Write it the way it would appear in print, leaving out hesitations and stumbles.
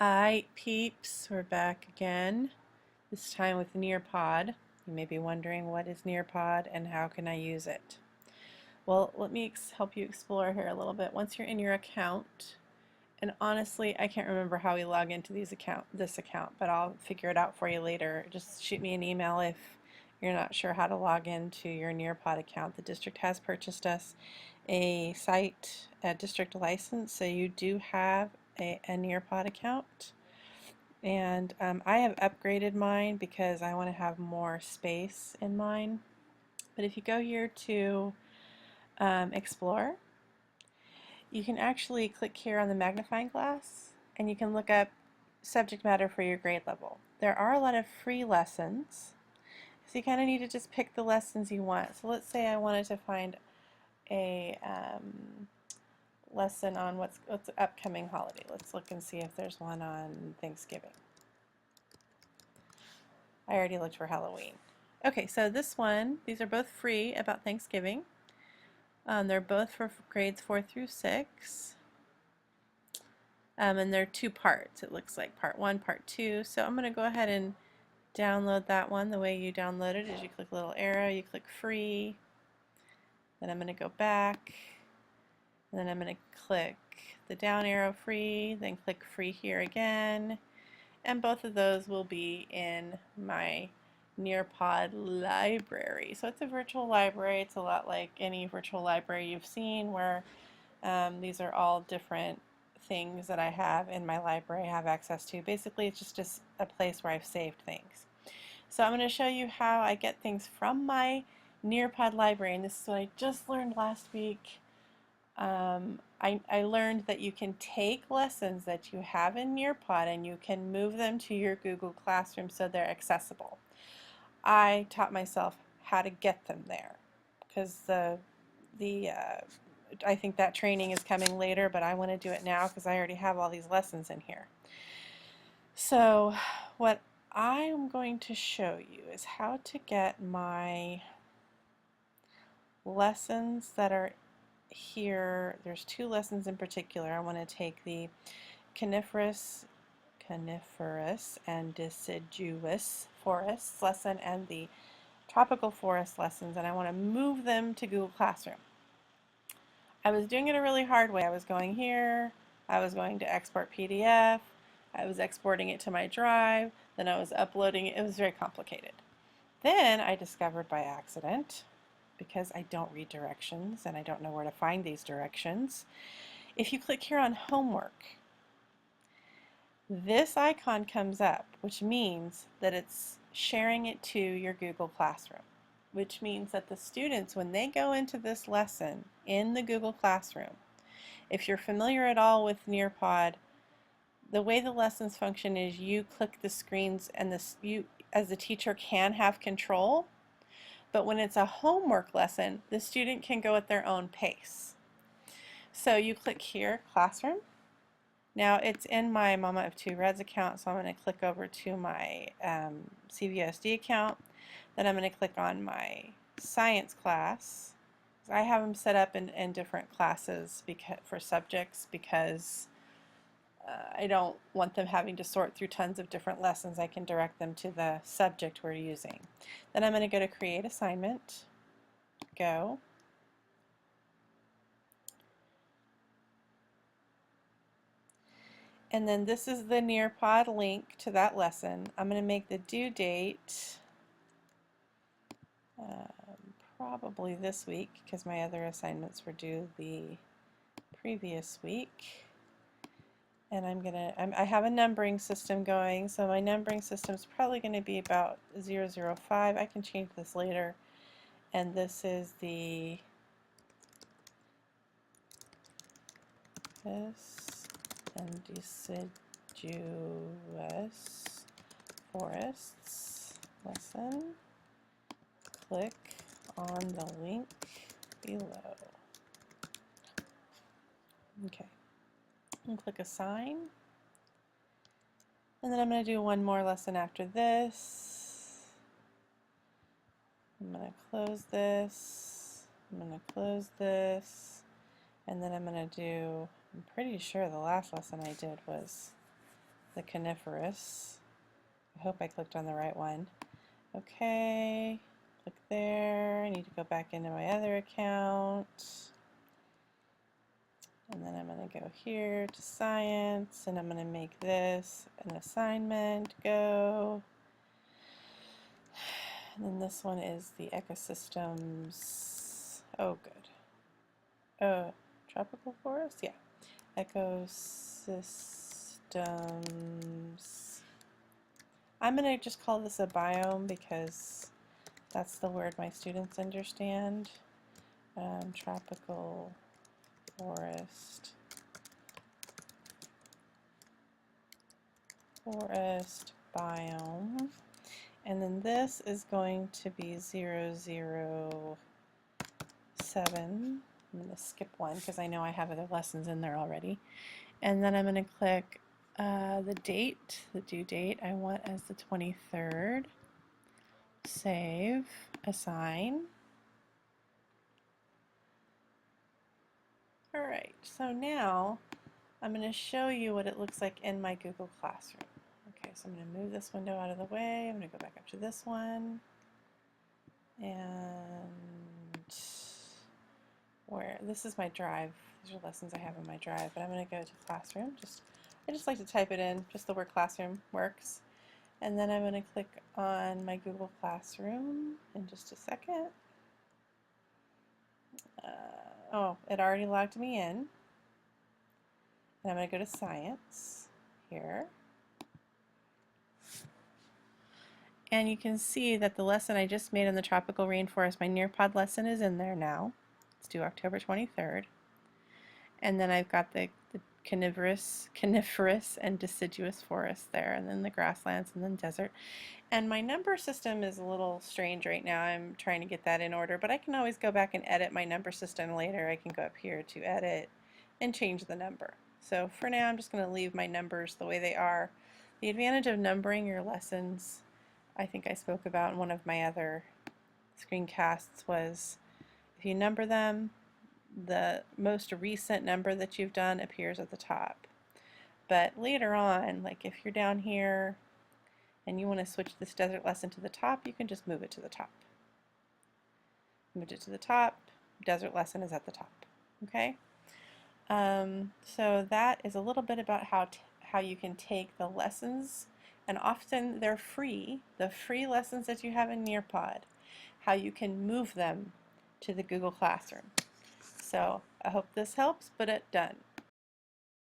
Hi peeps, we're back again, this time with Nearpod. You may be wondering what is Nearpod and how can I use it. Well, let me help you explore here a little bit. Once you're in your account, and honestly I can't remember how we log into this account, but I'll figure it out for you later. Just shoot me an email if you're not sure how to log into your Nearpod account. The district has purchased us a district license, so you do have a Nearpod account. And I have upgraded mine because I want to have more space in mine. But if you go here to Explore, you can actually click here on the magnifying glass and you can look up subject matter for your grade level. There are a lot of free lessons, so you kind of need to just pick the lessons you want. So let's say I wanted to find a lesson on what's the upcoming holiday. Let's look and see if there's one on Thanksgiving. I already looked for Halloween. Okay, so this one, these are both free about Thanksgiving. They're both for grades 4 through 6. And they're two parts. It looks like part 1, part 2. So I'm going to go ahead and download that one. The way you download it is you click a little arrow, you click free, then I'm going to go back, and then I'm going to click the down arrow free, then click free here again, and both of those will be in my Nearpod library. So it's a virtual library. It's a lot like any virtual library you've seen where these are all different things that I have in my library I have access to. Basically it's just a place where I've saved things. So I'm going to show you how I get things from my Nearpod library, and this is what I just learned last week. I learned that you can take lessons that you have in Nearpod and you can move them to your Google Classroom so they're accessible. I taught myself how to get them there because I think that training is coming later, but I want to do it now because I already have all these lessons in here. So what I'm going to show you is how to get my lessons that are here. There's two lessons in particular. I want to take the coniferous and deciduous forests lesson and the tropical forest lessons, and I want to move them to Google Classroom. I was doing it a really hard way. I was going here, I was going to export PDF, I was exporting it to my drive, then I was uploading it. It was very complicated. Then I discovered by accident, because I don't read directions and I don't know where to find these directions, if you click here on homework, this icon comes up, which means that it's sharing it to your Google Classroom, which means that the students, when they go into this lesson in the Google Classroom, if you're familiar at all with Nearpod, the way the lessons function is you click the screens and you as the teacher can have control, but when it's a homework lesson, the student can go at their own pace. So you click here, Classroom. Now it's in my Mama of Two Reds account, so I'm going to click over to my CVSD account. Then I'm going to click on my science class. I have them set up in different classes for subjects because I don't want them having to sort through tons of different lessons. I can direct them to the subject we're using. Then I'm going to go to Create Assignment, Go. And then this is the Nearpod link to that lesson. I'm going to make the due date probably this week because my other assignments were due the previous week. And I have a numbering system going, so my numbering system is probably going to be about 005. I can change this later. And this is the and deciduous forests lesson. Click on the link below. Okay, and click Assign. And then I'm going to do one more lesson after this. I'm going to close this. I'm going to close this. And then I'm going to do, I'm pretty sure the last lesson I did was the coniferous. I hope I clicked on the right one. Okay, click there. I need to go back into my other account. And then I'm going to go here to science, and I'm going to make this an assignment. Go. And then this one is the ecosystems. Oh, good. Oh, tropical forest? Yeah. Ecosystems. I'm going to just call this a biome because that's the word my students understand. Tropical forest. Forest biome. And then this is going to be 007. I'm going to skip one because I know I have other lessons in there already. And then I'm going to click the date, the due date I want as the 23rd. Save, assign. Alright, so now I'm going to show you what it looks like in my Google Classroom. Okay, so I'm going to move this window out of the way. I'm going to go back up to this one. And where this is my drive. These are lessons I have in my drive, but I'm going to go to classroom. I just like to type it in, just the word classroom works. And then I'm going to click on my Google Classroom in just a second. Oh, it already logged me in. And I'm going to go to science here. And you can see that the lesson I just made on the tropical rainforest, my Nearpod lesson, is in there now. It's due October 23rd. And then I've got the coniferous and deciduous forest there, and then the grasslands, and then desert. And my number system is a little strange right now. I'm trying to get that in order, but I can always go back and edit my number system later. I can go up here to edit and change the number. So for now, I'm just going to leave my numbers the way they are. The advantage of numbering your lessons, I think I spoke about in one of my other screencasts, was if you number them, the most recent number that you've done appears at the top. But later on, like if you're down here and you want to switch this desert lesson to the top, you can just move it to the top. Move it to the top, desert lesson is at the top. Okay? So that is a little bit about how you can take the lessons, and often they're free, the free lessons that you have in Nearpod, how you can move them to the Google Classroom. So I hope this helps, but it's done.